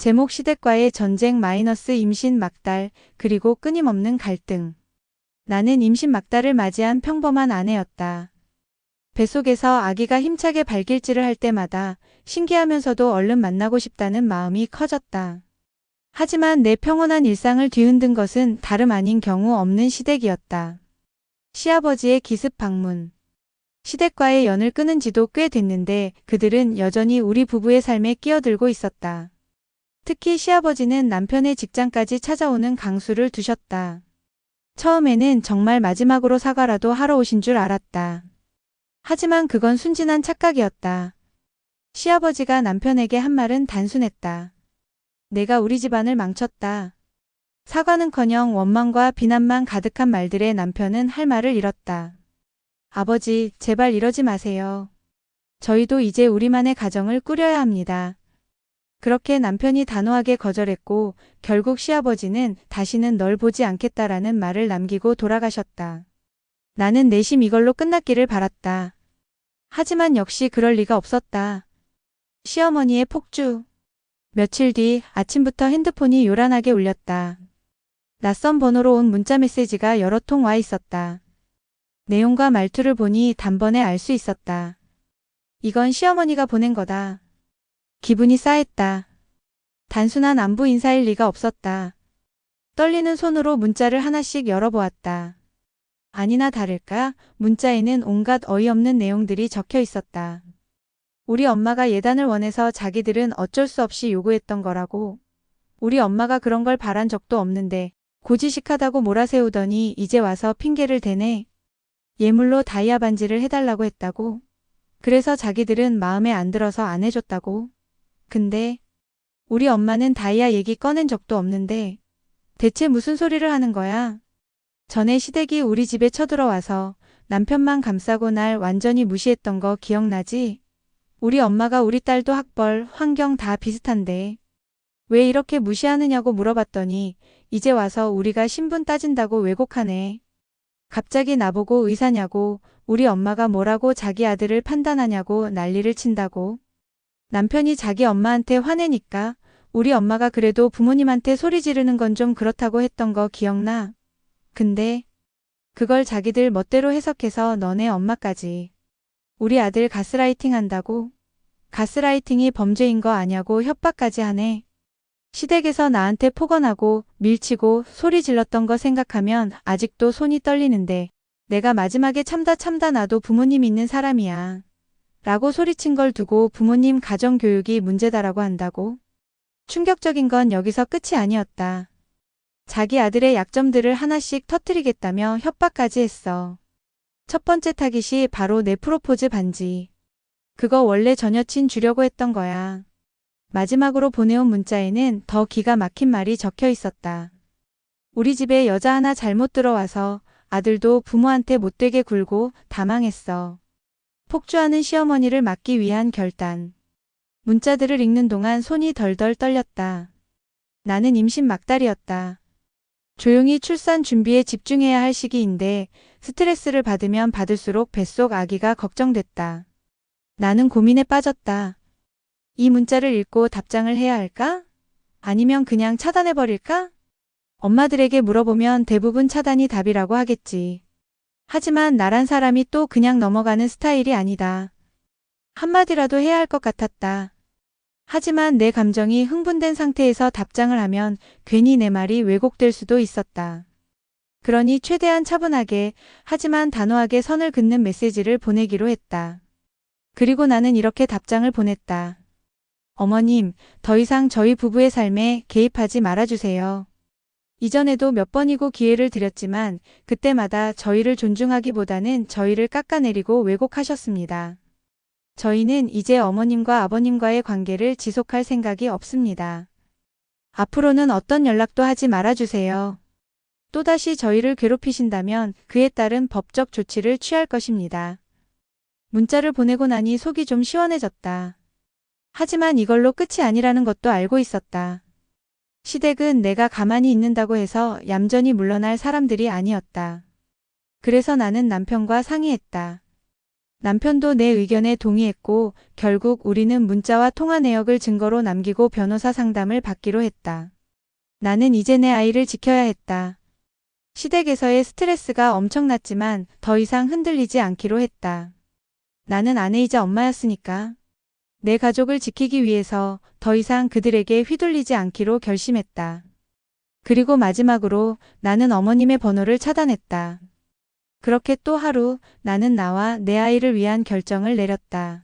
제목 시댁과의 전쟁 마이너스 임신 막달 그리고 끊임없는 갈등. 나는 임신 막달을 맞이한 평범한 아내였다. 뱃속에서 아기가 힘차게 발길질을 할 때마다 신기하면서도 얼른 만나고 싶다는 마음이 커졌다. 하지만 내 평온한 일상을 뒤흔든 것은 다름 아닌 경우 없는 시댁이었다. 시아버지의 기습 방문. 시댁과의 연을 끊은 지도 꽤 됐는데 그들은 여전히 우리 부부의 삶에 끼어들고 있었다. 특히 시아버지는 남편의 직장까지 찾아오는 강수를 두셨다. 처음에는 정말 마지막으로 사과라도 하러 오신 줄 알았다. 하지만 그건 순진한 착각이었다. 시아버지가 남편에게 한 말은 단순했다. 내가 우리 집안을 망쳤다. 사과는커녕 원망과 비난만 가득한 말들에 남편은 할 말을 잃었다. 아버지, 제발 이러지 마세요. 저희도 이제 우리만의 가정을 꾸려야 합니다. 그렇게 남편이 단호하게 거절했고 결국 시아버지는 다시는 널 보지 않겠다라는 말을 남기고 돌아가셨다. 나는 내심 이걸로 끝났기를 바랐다. 하지만 역시 그럴 리가 없었다. 시어머니의 폭주. 며칠 뒤 아침부터 핸드폰이 요란하게 울렸다. 낯선 번호로 온 문자 메시지가 여러 통 와 있었다. 내용과 말투를 보니 단번에 알 수 있었다. 이건 시어머니가 보낸 거다. 기분이 싸했다. 단순한 안부 인사일 리가 없었다. 떨리는 손으로 문자를 하나씩 열어보았다. 아니나 다를까 문자에는 온갖 어이없는 내용들이 적혀 있었다. 우리 엄마가 예단을 원해서 자기들은 어쩔 수 없이 요구했던 거라고. 우리 엄마가 그런 걸 바란 적도 없는데 고지식하다고 몰아세우더니 이제 와서 핑계를 대네. 예물로 다이아 반지를 해달라고 했다고. 그래서 자기들은 마음에 안 들어서 안 해줬다고. 근데 우리 엄마는 다이아 얘기 꺼낸 적도 없는데 대체 무슨 소리를 하는 거야? 전에 시댁이 우리 집에 쳐들어와서 남편만 감싸고 날 완전히 무시했던 거 기억나지? 우리 엄마가 우리 딸도 학벌, 환경 다 비슷한데 왜 이렇게 무시하느냐고 물어봤더니 이제 와서 우리가 신분 따진다고 왜곡하네. 갑자기 나보고 의사냐고, 우리 엄마가 뭐라고 자기 아들을 판단하냐고 난리를 친다고. 남편이 자기 엄마한테 화내니까 우리 엄마가 그래도 부모님한테 소리 지르는 건 좀 그렇다고 했던 거 기억나? 근데 그걸 자기들 멋대로 해석해서 너네 엄마까지 우리 아들 가스라이팅 한다고? 가스라이팅이 범죄인 거 아냐고 협박까지 하네. 시댁에서 나한테 폭언하고 밀치고 소리 질렀던 거 생각하면 아직도 손이 떨리는데 내가 마지막에 참다 나도 부모님 있는 사람이야. 라고 소리친 걸 두고 부모님 가정교육이 문제다라고 한다고? 충격적인 건 여기서 끝이 아니었다. 자기 아들의 약점들을 하나씩 터뜨리겠다며 협박까지 했어. 첫 번째 타깃이 바로 내 프로포즈 반지. 그거 원래 전 여친 주려고 했던 거야. 마지막으로 보내온 문자에는 더 기가 막힌 말이 적혀 있었다. 우리 집에 여자 하나 잘못 들어와서 아들도 부모한테 못되게 굴고 다 망했어. 폭주하는 시어머니를 막기 위한 결단. 문자들을 읽는 동안 손이 덜덜 떨렸다. 나는 임신 막달이었다. 조용히 출산 준비에 집중해야 할 시기인데 스트레스를 받으면 받을수록 뱃속 아기가 걱정됐다. 나는 고민에 빠졌다. 이 문자를 읽고 답장을 해야 할까? 아니면 그냥 차단해버릴까? 엄마들에게 물어보면 대부분 차단이 답이라고 하겠지. 하지만 나란 사람이 또 그냥 넘어가는 스타일이 아니다. 한마디라도 해야 할 것 같았다. 하지만 내 감정이 흥분된 상태에서 답장을 하면 괜히 내 말이 왜곡될 수도 있었다. 그러니 최대한 차분하게 하지만 단호하게 선을 긋는 메시지를 보내기로 했다. 그리고 나는 이렇게 답장을 보냈다. 어머님, 더 이상 저희 부부의 삶에 개입하지 말아주세요. 이전에도 몇 번이고 기회를 드렸지만 그때마다 저희를 존중하기보다는 저희를 깎아내리고 왜곡하셨습니다. 저희는 이제 어머님과 아버님과의 관계를 지속할 생각이 없습니다. 앞으로는 어떤 연락도 하지 말아주세요. 또다시 저희를 괴롭히신다면 그에 따른 법적 조치를 취할 것입니다. 문자를 보내고 나니 속이 좀 시원해졌다. 하지만 이걸로 끝이 아니라는 것도 알고 있었다. 시댁은 내가 가만히 있는다고 해서 얌전히 물러날 사람들이 아니었다. 그래서 나는 남편과 상의했다. 남편도 내 의견에 동의했고 결국 우리는 문자와 통화 내역을 증거로 남기고 변호사 상담을 받기로 했다. 나는 이제 내 아이를 지켜야 했다. 시댁에서의 스트레스가 엄청났지만 더 이상 흔들리지 않기로 했다. 나는 아내이자 엄마였으니까. 내 가족을 지키기 위해서 더 이상 그들에게 휘둘리지 않기로 결심했다. 그리고 마지막으로 나는 어머님의 번호를 차단했다. 그렇게 또 하루 나는 나와 내 아이를 위한 결정을 내렸다.